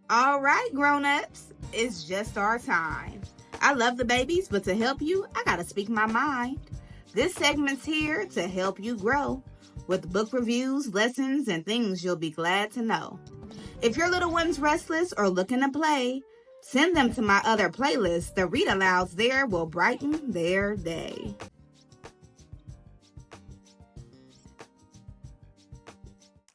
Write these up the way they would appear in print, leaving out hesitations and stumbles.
All right, grown-ups, it's just our time. I love the babies, but to help you, I gotta speak my mind. This segment's here to help you grow with book reviews, lessons, and things you'll be glad to know. If your little one's restless or looking to play, send them to my other playlist. The read alouds there will brighten their day.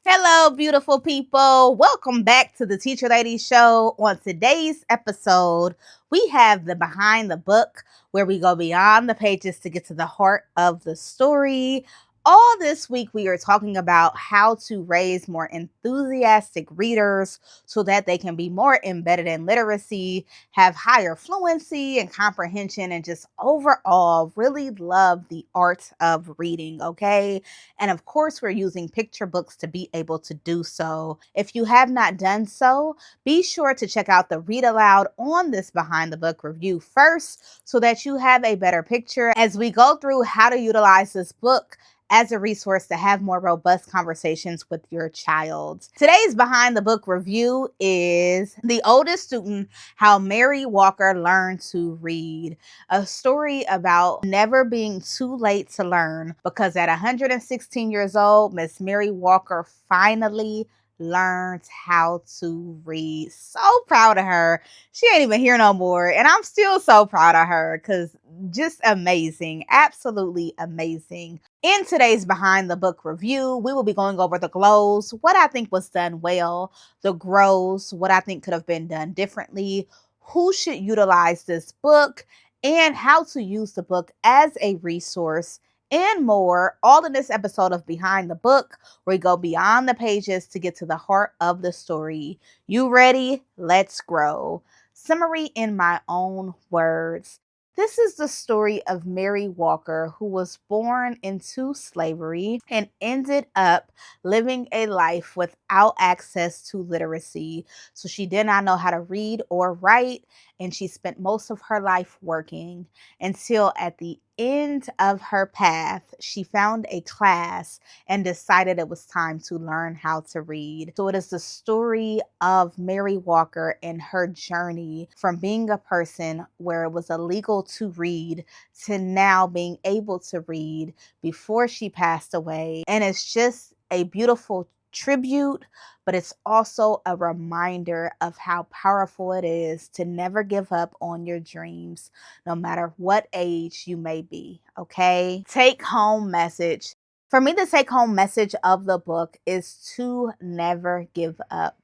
Hello, beautiful people. Welcome back to the Teacher Lady Show. On today's episode, we have the Behind the Book, where we go beyond the pages to get to the heart of the story. All this week, we are talking about how to raise more enthusiastic readers so that they can be more embedded in literacy, have higher fluency and comprehension, and just overall really love the art of reading, okay? And of course, we're using picture books to be able to do so. If you have not done so, be sure to check out the read aloud on this Behind the Book review first so that you have a better picture as we go through how to utilize this book as a resource to have more robust conversations with your child. Today's Behind the Book review is The Oldest Student: How Mary Walker Learned to Read, a story about never being too late to learn, because at 116 years old, Miss Mary Walker finally learned how to read. So proud of her. She ain't even here no more, and I'm still so proud of her because just amazing, absolutely amazing. In today's Behind the Book review, we will be going over the glows, what I think was done well, the grows, what I think could have been done differently, who should utilize this book, and how to use the book as a resource, and more, all in this episode of Behind the Book, where we go beyond the pages to get to the heart of the story. You ready? Let's grow. Summary in my own words. This is the story of Mary Walker, who was born into slavery and ended up living a life without access to literacy. So she did not know how to read or write, and she spent most of her life working until at the end of her path, she found a class and decided it was time to learn how to read. So it is the story of Mary Walker and her journey from being a person where it was illegal to read to now being able to read before she passed away. And it's just a beautiful tribute, but it's also a reminder of how powerful it is to never give up on your dreams, no matter what age you may be. Okay? Take home message. For me, the take home message of the book is to never give up.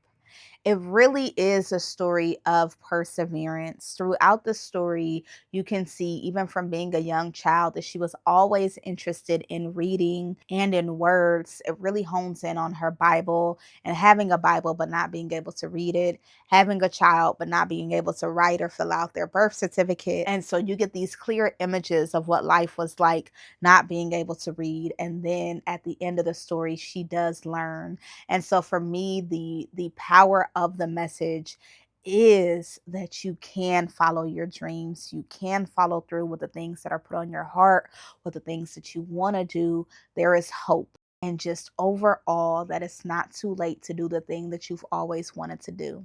It really is a story of perseverance. Throughout the story, you can see, even from being a young child, that she was always interested in reading and in words. It really hones in on her Bible and having a Bible, but not being able to read it, having a child, but not being able to write or fill out their birth certificate. And so you get these clear images of what life was like not being able to read. And then at the end of the story, she does learn. And so for me, the power of the message is that you can follow your dreams. You can follow through with the things that are put on your heart, with the things that you want to do. There is hope. And just overall, that it's not too late to do the thing that you've always wanted to do.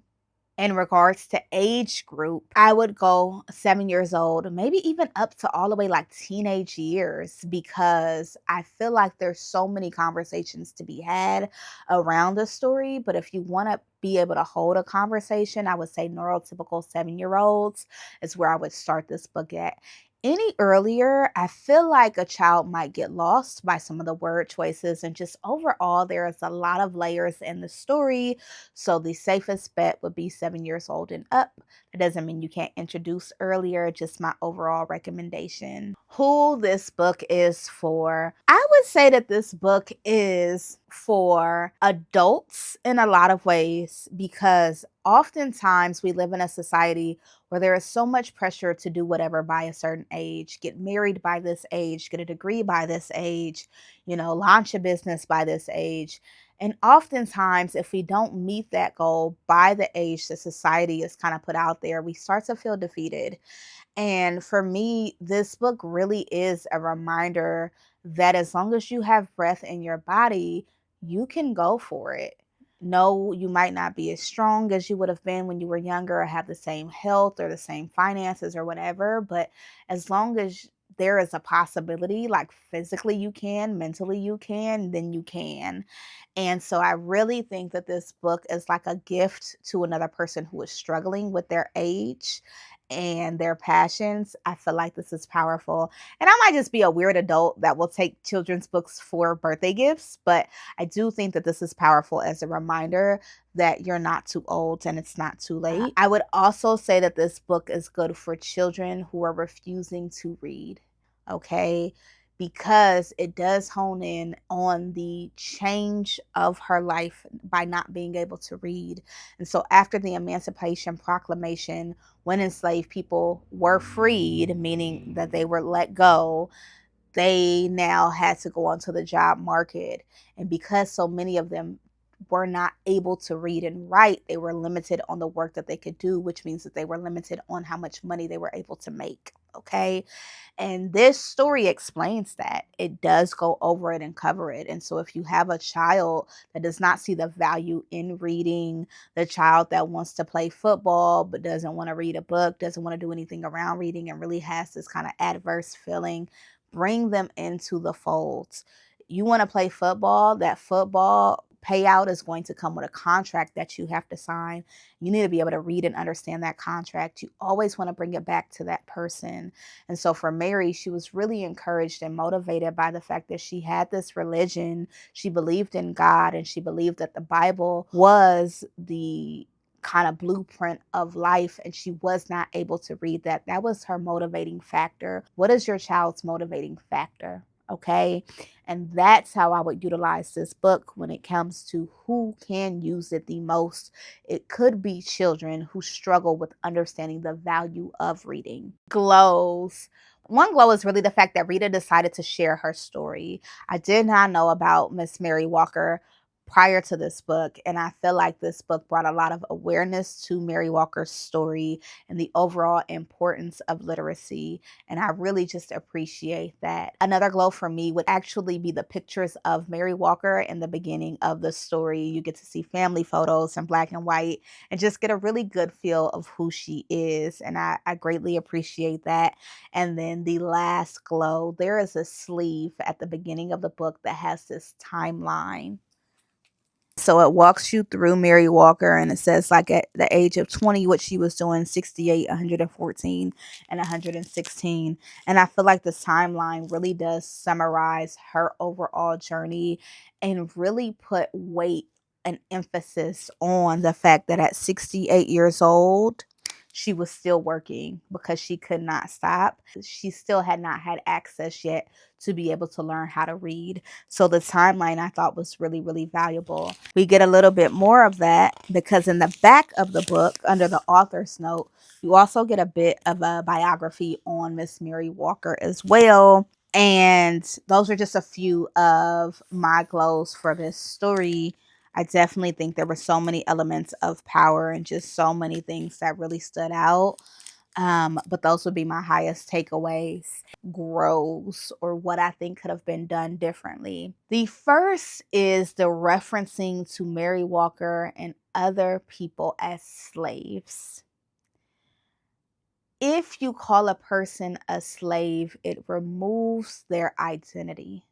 In regards to age group, I would go 7 years old, maybe even up to all the way like teenage years, because I feel like there's so many conversations to be had around the story. But if you want to be able to hold a conversation, I would say neurotypical 7 year olds is where I would start this book at. Any earlier, I feel like a child might get lost by some of the word choices, and just overall, there is a lot of layers in the story. So the safest bet would be 7 years old and up. That doesn't mean you can't introduce earlier, just my overall recommendation. Who this book is for. I would say that this book is for adults in a lot of ways, because oftentimes we live in a society where there is so much pressure to do whatever by a certain age, get married by this age, get a degree by this age, launch a business by this age. And oftentimes, if we don't meet that goal by the age that society is kind of put out there, we start to feel defeated. And for me, this book really is a reminder that as long as you have breath in your body, you can go for it. No, you might not be as strong as you would have been when you were younger, or have the same health or the same finances or whatever. But as long as there is a possibility, like physically you can, mentally you can, then you can. And so I really think that this book is like a gift to another person who is struggling with their age and their passions. I feel like this is powerful. And I might just be a weird adult that will take children's books for birthday gifts, but I do think that this is powerful as a reminder that you're not too old and it's not too late. I would also say that this book is good for children who are refusing to read, okay? Because it does hone in on the change of her life by not being able to read. And so, after the Emancipation Proclamation, when enslaved people were freed, meaning that they were let go, they now had to go onto the job market. And because so many of them were not able to read and write, they were limited on the work that they could do, which means that they were limited on how much money they were able to make. Okay. And this story explains that. It does go over it and cover it. And so if you have a child that does not see the value in reading, the child that wants to play football but doesn't want to read a book, doesn't want to do anything around reading, and really has this kind of adverse feeling, bring them into the folds. You want to play football, that football payout is going to come with a contract that you have to sign. You need to be able to read and understand that contract. You always want to bring it back to that person. And so for Mary, she was really encouraged and motivated by the fact that she had this religion. She believed in God, and she believed that the Bible was the kind of blueprint of life, and she was not able to read that. That was her motivating factor. What is your child's motivating factor? Okay. And that's how I would utilize this book when it comes to who can use it the most. It could be children who struggle with understanding the value of reading. Glows. One glow is really the fact that Rita decided to share her story. I did not know about Miss Mary Walker prior to this book, and I feel like this book brought a lot of awareness to Mary Walker's story and the overall importance of literacy, and I really just appreciate that. Another glow for me would actually be the pictures of Mary Walker in the beginning of the story. You get to see family photos in black and white and just get a really good feel of who she is, and I greatly appreciate that. And then the last glow, there is a sleeve at the beginning of the book that has this timeline. So it walks you through Mary Walker, and it says like at the age of 20 what she was doing, 68, 114, and 116. And I feel like this timeline really does summarize her overall journey and really put weight and emphasis on the fact that at 68 years old she was still working because she could not stop. She still had not had access yet to be able to learn how to read. So the timeline I thought was really, really valuable. We get a little bit more of that because in the back of the book, under the author's note, you also get a bit of a biography on Miss Mary Walker as well. And those are just a few of my glows for this story. I definitely think there were so many elements of power and just so many things that really stood out. But those would be my highest takeaways, grows, or what I think could have been done differently. The first is the referencing to Mary Walker and other people as slaves. If you call a person a slave, it removes their identity.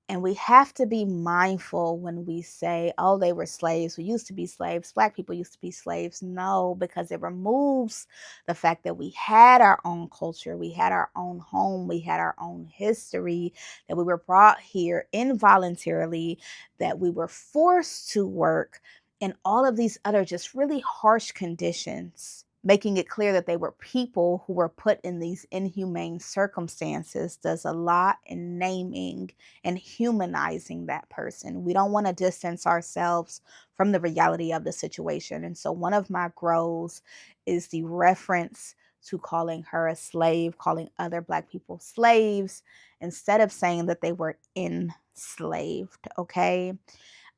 And we have to be mindful when we say, oh, they were slaves. We used to be slaves. Black people used to be slaves. No, because it removes the fact that we had our own culture. We had our own home. We had our own history, that we were brought here involuntarily, that we were forced to work, and all of these other just really harsh conditions, making it clear that they were people who were put in these inhumane circumstances does a lot in naming and humanizing that person. We don't want to distance ourselves from the reality of the situation. And so one of my grows is the reference to calling her a slave, calling other Black people slaves, instead of saying that they were enslaved, okay?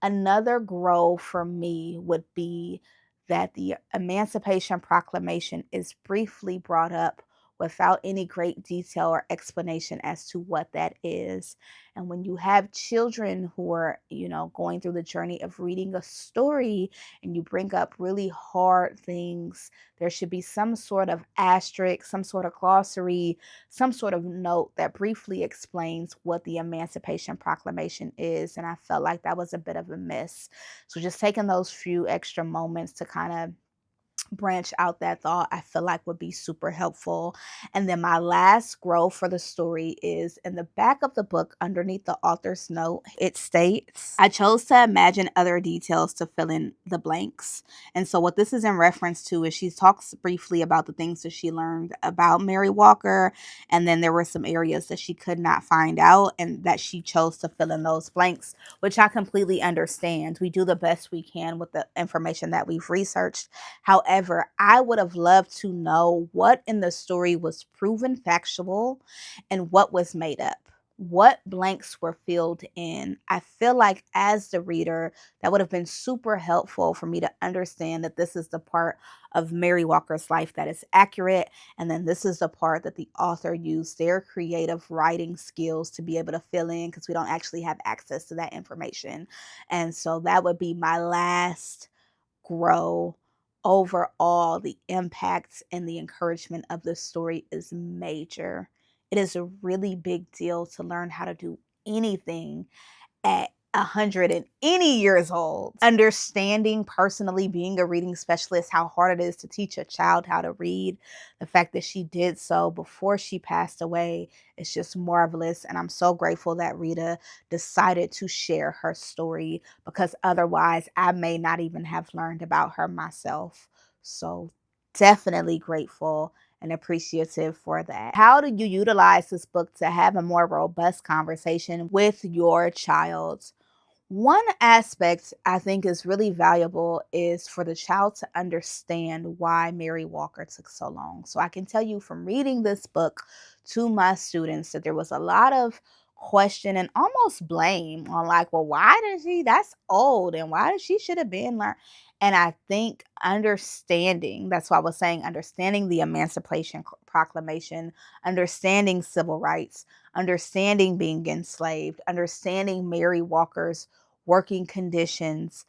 Another grow for me would be that the Emancipation Proclamation is briefly brought up without any great detail or explanation as to what that is. And when you have children who are, going through the journey of reading a story and you bring up really hard things, there should be some sort of asterisk, some sort of glossary, some sort of note that briefly explains what the Emancipation Proclamation is. And I felt like that was a bit of a miss. So just taking those few extra moments to kind of branch out that thought, I feel like would be super helpful. And then my last grow for the story is in the back of the book underneath the author's note. It states, I chose to imagine other details to fill in the blanks. And so what this is in reference to is she talks briefly about the things that she learned about Mary Walker. And then there were some areas that she could not find out and that she chose to fill in those blanks, which I completely understand. We do the best we can with the information that we've researched. However, I would have loved to know what in the story was proven factual and what was made up. What blanks were filled in. I feel like as the reader, that would have been super helpful for me to understand that this is the part of Mary Walker's life that is accurate. And then this is the part that the author used their creative writing skills to be able to fill in because we don't actually have access to that information. And so that would be my last grow. Overall, the impact and the encouragement of the story is major. It is a really big deal to learn how to do anything at 100 and any years old. Understanding personally, being a reading specialist, how hard it is to teach a child how to read. The fact that she did so before she passed away is just marvelous. And I'm so grateful that Rita decided to share her story because otherwise I may not even have learned about her myself. So definitely grateful and appreciative for that. How do you utilize this book to have a more robust conversation with your child? One aspect I think is really valuable is for the child to understand why Mary Walker took so long. So I can tell you from reading this book to my students that there was a lot of question and almost blame on like, well, why did she, that's old and why did she should have been learned? And I think understanding, that's why I was saying understanding the Emancipation Proclamation, understanding civil rights, understanding being enslaved, understanding Mary Walker's working conditions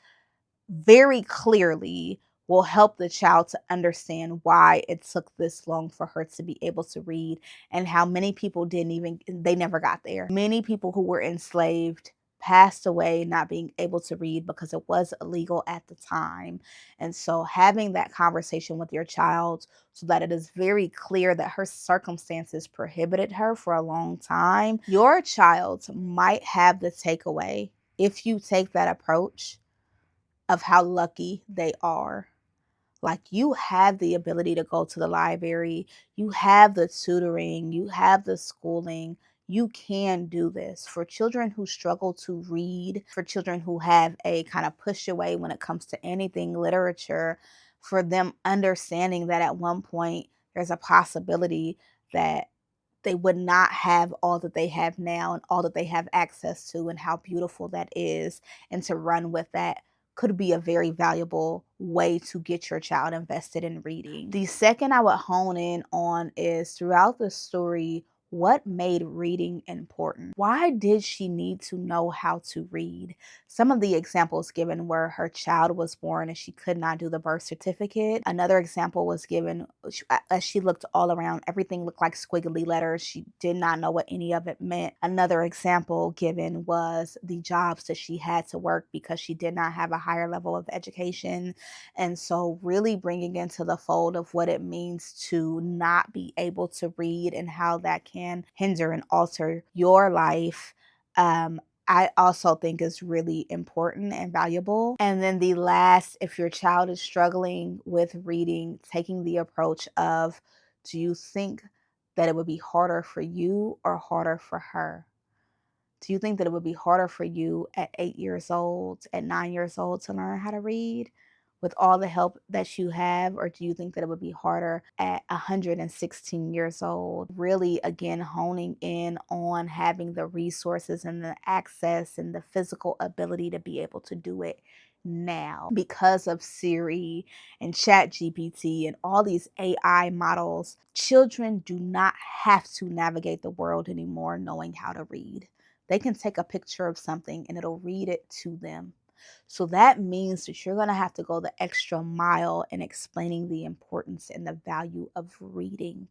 very clearly will help the child to understand why it took this long for her to be able to read and how many people they never got there. Many people who were enslaved passed away not being able to read because it was illegal at the time. And so having that conversation with your child so that it is very clear that her circumstances prohibited her for a long time, your child might have the takeaway, if you take that approach, of how lucky they are. Like you have the ability to go to the library, you have the tutoring, you have the schooling. You can do this. For children who struggle to read, for children who have a kind of push away when it comes to anything literature, for them understanding that at one point there's a possibility that they would not have all that they have now and all that they have access to and how beautiful that is, and to run with that could be a very valuable way to get your child invested in reading. The second I would hone in on is throughout the story, what made reading important? Why did she need to know how to read? Some of the examples given were her child was born and she could not do the birth certificate. Another example was given as she looked all around, everything looked like squiggly letters. She did not know what any of it meant. Another example given was the jobs that she had to work because she did not have a higher level of education. And so really bringing into the fold of what it means to not be able to read and how that can hinder and alter your life, I also think is really important and valuable. And then the last, if your child is struggling with reading, taking the approach of, do you think that it would be harder for you or harder for her? Do you think that it would be harder for you at 8 years old, at 9 years old to learn how to read with all the help that you have? Or do you think that it would be harder at 116 years old? Really, again, honing in on having the resources and the access and the physical ability to be able to do it now. Because of Siri and ChatGPT and all these AI models, children do not have to navigate the world anymore knowing how to read. They can take a picture of something and it'll read it to them. So that means that you're going to have to go the extra mile in explaining the importance and the value of reading,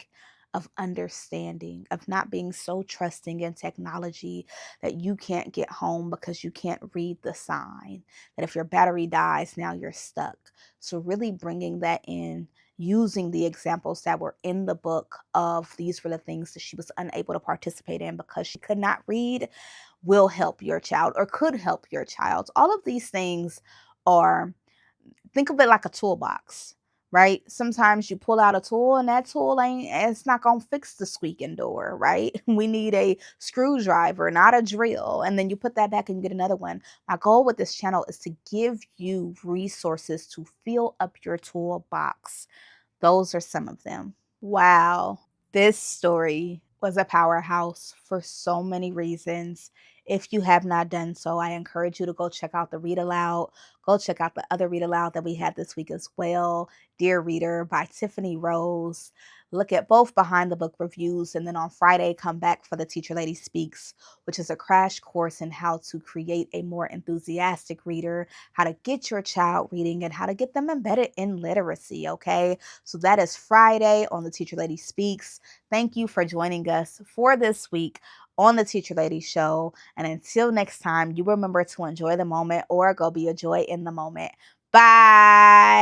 of understanding, of not being so trusting in technology that you can't get home because you can't read the sign, that if your battery dies, now you're stuck. So, really bringing that in, using the examples that were in the book of these were the things that she was unable to participate in because she could not read, will help your child or could help your child. All of these things are, think of it like a toolbox, right? Sometimes you pull out a tool and that tool it's not going to fix the squeaking door, right? We need a screwdriver, not a drill. And then you put that back and you get another one. My goal with this channel is to give you resources to fill up your toolbox. Those are some of them. Wow. This story was a powerhouse for so many reasons. If you have not done so, I encourage you to go check out the read aloud. Go check out the other read aloud that we had this week as well. Dear Reader by Tiffany Rose. Look at both behind the book reviews. And then on Friday, come back for the Teacher Lady Speaks, which is a crash course in how to create a more enthusiastic reader, how to get your child reading, and how to get them embedded in literacy. Okay. So that is Friday on the Teacher Lady Speaks. Thank you for joining us for this week on the Teacher Lady Show. And until next time, you remember to enjoy the moment or go be a joy in the moment. Bye.